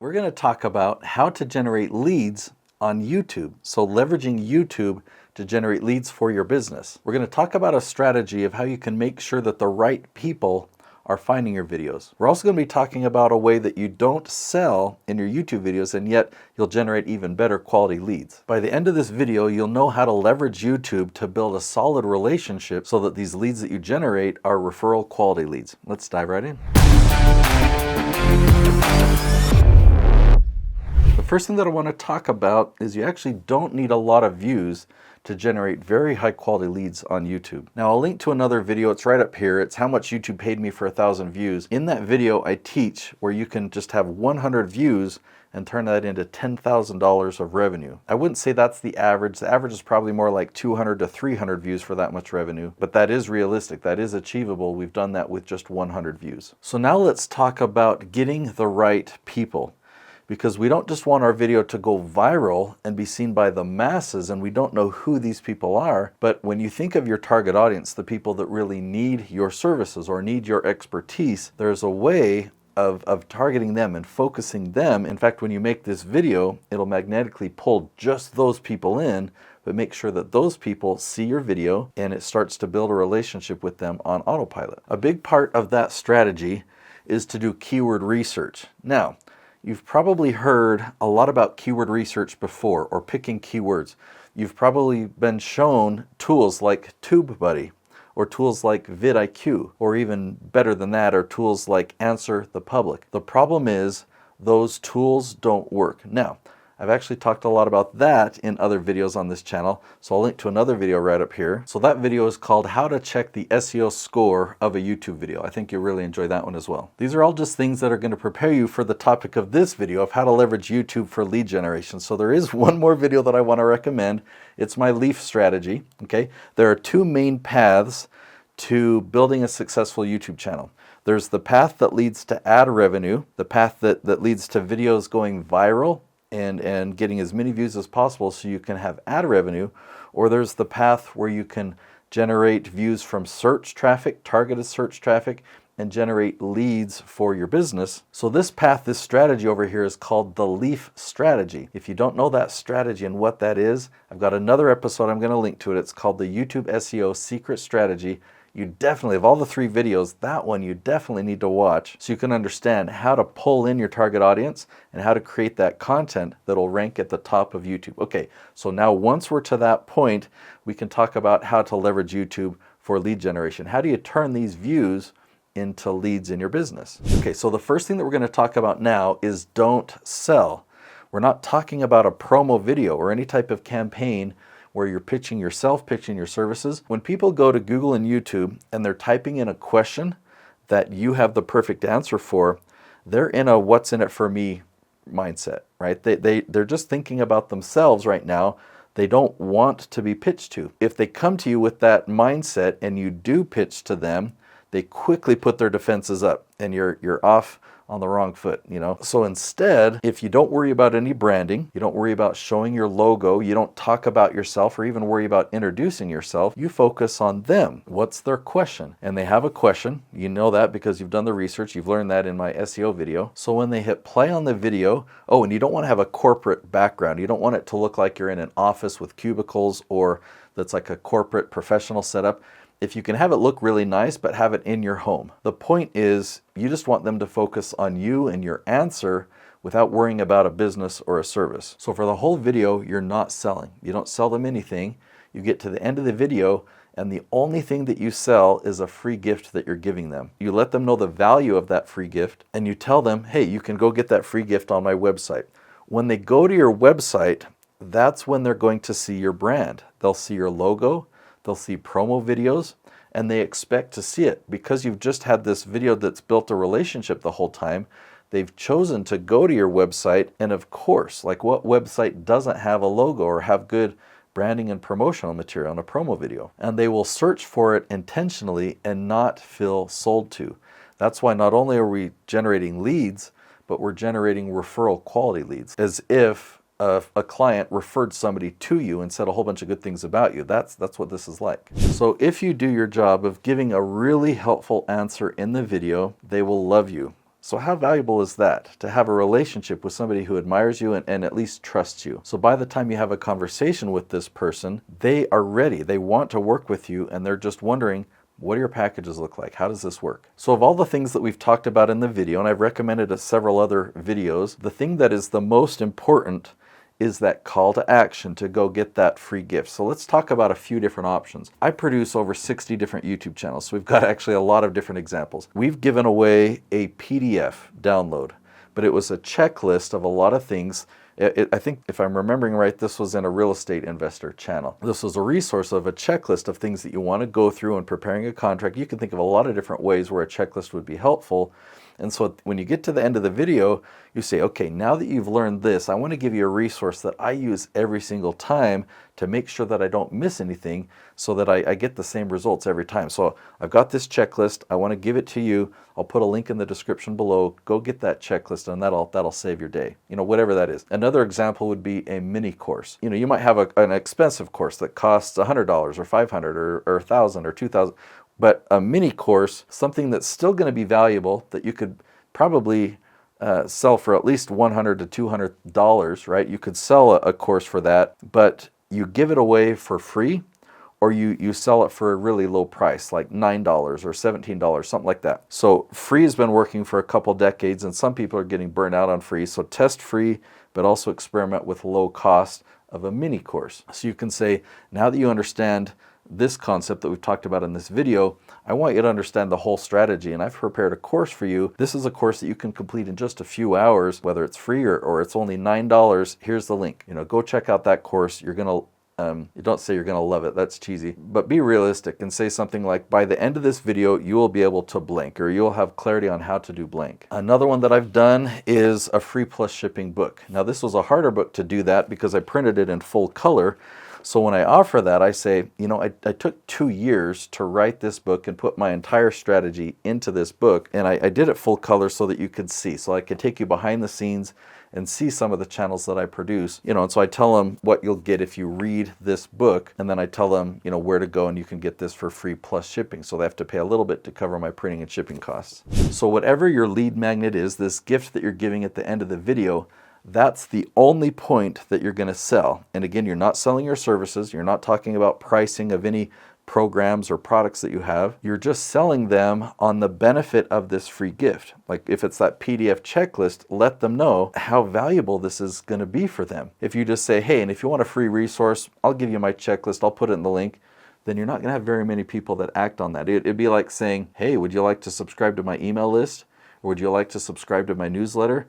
We're going to talk about how to generate leads on YouTube. So leveraging YouTube to generate leads for your business. We're going to talk about a strategy of how you can make sure that the right people are finding your videos. We're also going to be talking about a way that you don't sell in your YouTube videos and yet you'll generate even better quality leads. By the end of this video, you'll know how to leverage YouTube to build a solid relationship so that these leads that you generate are referral quality leads. Let's dive right in. The first thing that I want to talk about is you actually don't need a lot of views to generate very high quality leads on YouTube. Now I'll link to another video, it's right up here. It's how much YouTube paid me for 1,000 views. In that video I teach where you can just have 100 views and turn that into $10,000 of revenue. I wouldn't say that's the average. The average is probably more like 200 to 300 views for that much revenue, but that is realistic. That is achievable. We've done that with just 100 views. So now let's talk about getting the right people. Because we don't just want our video to go viral and be seen by the masses, and we don't know who these people are, but when you think of your target audience, the people that really need your services or need your expertise, there's a way of targeting them and focusing them. In fact, when you make this video, it'll magnetically pull just those people in, but make sure that those people see your video and it starts to build a relationship with them on autopilot. A big part of that strategy is to do keyword research. Now, you've probably heard a lot about keyword research before, or picking keywords. You've probably been shown tools like TubeBuddy, or tools like vidIQ, or even better than that, are tools like Answer the Public. The problem is those tools don't work. Now, I've actually talked a lot about that in other videos on this channel, so I'll link to another video right up here. So that video is called How to Check the SEO Score of a YouTube Video. I think you'll really enjoy that one as well. These are all just things that are going to prepare you for the topic of this video of how to leverage YouTube for lead generation. So there is one more video that I want to recommend. It's my LEAF strategy. Okay, there are two main paths to building a successful YouTube channel. There's the path that leads to ad revenue, the path that leads to videos going viral and getting as many views as possible so you can have ad revenue, or there's the path where you can generate views from search traffic, targeted search traffic, and generate leads for your business. So this path, this strategy over here is called the LEAF strategy. If you don't know that strategy and what that is, I've got another episode, I'm going to link to it. It's called the YouTube SEO Secret Strategy. You definitely, of all the 3 videos, that one you definitely need to watch so you can understand how to pull in your target audience and how to create that content that'll rank at the top of YouTube. Okay, so now once we're to that point, we can talk about how to leverage YouTube for lead generation. How do you turn these views into leads in your business? Okay, so the first thing that we're going to talk about now is don't sell. We're not talking about a promo video or any type of campaign where you're pitching yourself, pitching your services. When people go to Google and YouTube and they're typing in a question that you have the perfect answer for, they're in a what's in it for me mindset, right? They're just thinking about themselves right now. They don't want to be pitched to. If they come to you with that mindset and you do pitch to them, they quickly put their defenses up and you're off on the wrong foot, you know? So instead, if you don't worry about any branding, you don't worry about showing your logo, you don't talk about yourself or even worry about introducing yourself, you focus on them. What's their question? And they have a question. You know that because you've done the research, you've learned that in my SEO video. So when they hit play on the video, oh, and you don't want to have a corporate background. You don't want it to look like you're in an office with cubicles or that's like a corporate professional setup. If you can have it look really nice, but have it in your home. The point is, you just want them to focus on you and your answer without worrying about a business or a service. So for the whole video, you're not selling. You don't sell them anything. You get to the end of the video, and the only thing that you sell is a free gift that you're giving them. You let them know the value of that free gift, and you tell them, hey, you can go get that free gift on my website. When they go to your website, that's when they're going to see your brand. They'll see your logo, they'll see promo videos, and they expect to see it. Because you've just had this video that's built a relationship the whole time, they've chosen to go to your website, and of course, like what website doesn't have a logo or have good branding and promotional material in a promo video? And they will search for it intentionally and not feel sold to. That's why not only are we generating leads, but we're generating referral quality leads, as if a client referred somebody to you and said a whole bunch of good things about you. That's what this is like. So if you do your job of giving a really helpful answer in the video, they will love you. So how valuable is that, to have a relationship with somebody who admires you and at least trusts you? So by the time you have a conversation with this person, they are ready. They want to work with you, and they're just wondering, what do your packages look like? How does this work? So of all the things that we've talked about in the video, and I've recommended several other videos, the thing that is the most important is that call to action to go get that free gift. So let's talk about a few different options. I produce over 60 different YouTube channels, so we've got actually a lot of different examples. We've given away a PDF download, but it was a checklist of a lot of things. I think if I'm remembering right, this was in a real estate investor channel. This was a resource of a checklist of things that you want to go through in preparing a contract. You can think of a lot of different ways where a checklist would be helpful. And so when you get to the end of the video, you say, okay, now that you've learned this, I want to give you a resource that I use every single time to make sure that I don't miss anything, so that I get the same results every time. So I've got this checklist. I want to give it to you. I'll put a link in the description below. Go get that checklist, and that'll save your day. You know, whatever that is. Another example would be a mini course. You know, you might have an expensive course that costs $100 or $500 or $1,000 or $2,000. But a mini course, something that's still going to be valuable, that you could probably sell for at least $100 to $200, right? You could sell a course for that, but you give it away for free, or you sell it for a really low price, like $9 or $17, something like that. So free has been working for a couple decades, and some people are getting burnt out on free. So test free, but also experiment with low cost of a mini course. So you can say, now that you understand this concept that we've talked about in this video, I want you to understand the whole strategy, and I've prepared a course for you. This is a course that you can complete in just a few hours, whether it's free or it's only $9. Here's the link. You know, go check out that course. You're gonna you don't say you're gonna love it, that's cheesy, but be realistic and say something like, by the end of this video, you will be able to blank, or you'll have clarity on how to do blank. Another one that I've done is a free plus shipping book. Now this was a harder book to do that because I printed it in full color. So when I offer that, I say, you know, I took 2 years to write this book and put my entire strategy into this book. And I did it full color so that you could see. So I could take you behind the scenes and see some of the channels that I produce. You know, and so I tell them what you'll get if you read this book. And then I tell them, you know, where to go, and you can get this for free plus shipping. So they have to pay a little bit to cover my printing and shipping costs. So whatever your lead magnet is, this gift that you're giving at the end of the video, that's the only point that you're going to sell. And again, you're not selling your services. You're not talking about pricing of any programs or products that you have. You're just selling them on the benefit of this free gift. Like if it's that PDF checklist, let them know how valuable this is going to be for them. If you just say, hey, and if you want a free resource, I'll give you my checklist, I'll put it in the link, then you're not going to have very many people that act on that. It'd be like saying, hey, would you like to subscribe to my email list? Or would you like to subscribe to my newsletter?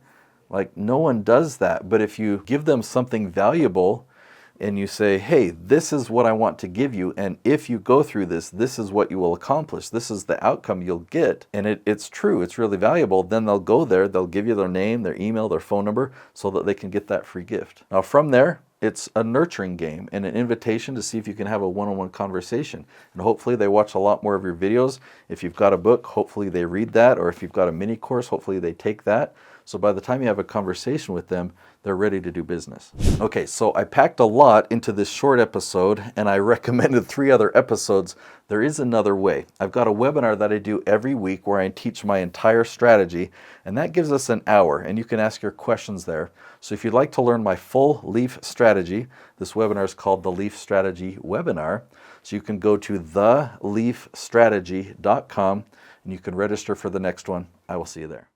Like, no one does that. But if you give them something valuable and you say, hey, this is what I want to give you, and if you go through this, this is what you will accomplish, this is the outcome you'll get, and it's true, it's really valuable, then they'll go there, they'll give you their name, their email, their phone number, so that they can get that free gift. Now from there, it's a nurturing game and an invitation to see if you can have a one-on-one conversation. And hopefully they watch a lot more of your videos. If you've got a book, hopefully they read that, or if you've got a mini course, hopefully they take that. So by the time you have a conversation with them, they're ready to do business. Okay, so I packed a lot into this short episode, and I recommended 3 other episodes. There is another way. I've got a webinar that I do every week where I teach my entire strategy, and that gives us an hour, and you can ask your questions there. So if you'd like to learn my full Leaf strategy, this webinar is called the Leaf Strategy Webinar. So you can go to theleafstrategy.com, and you can register for the next one. I will see you there.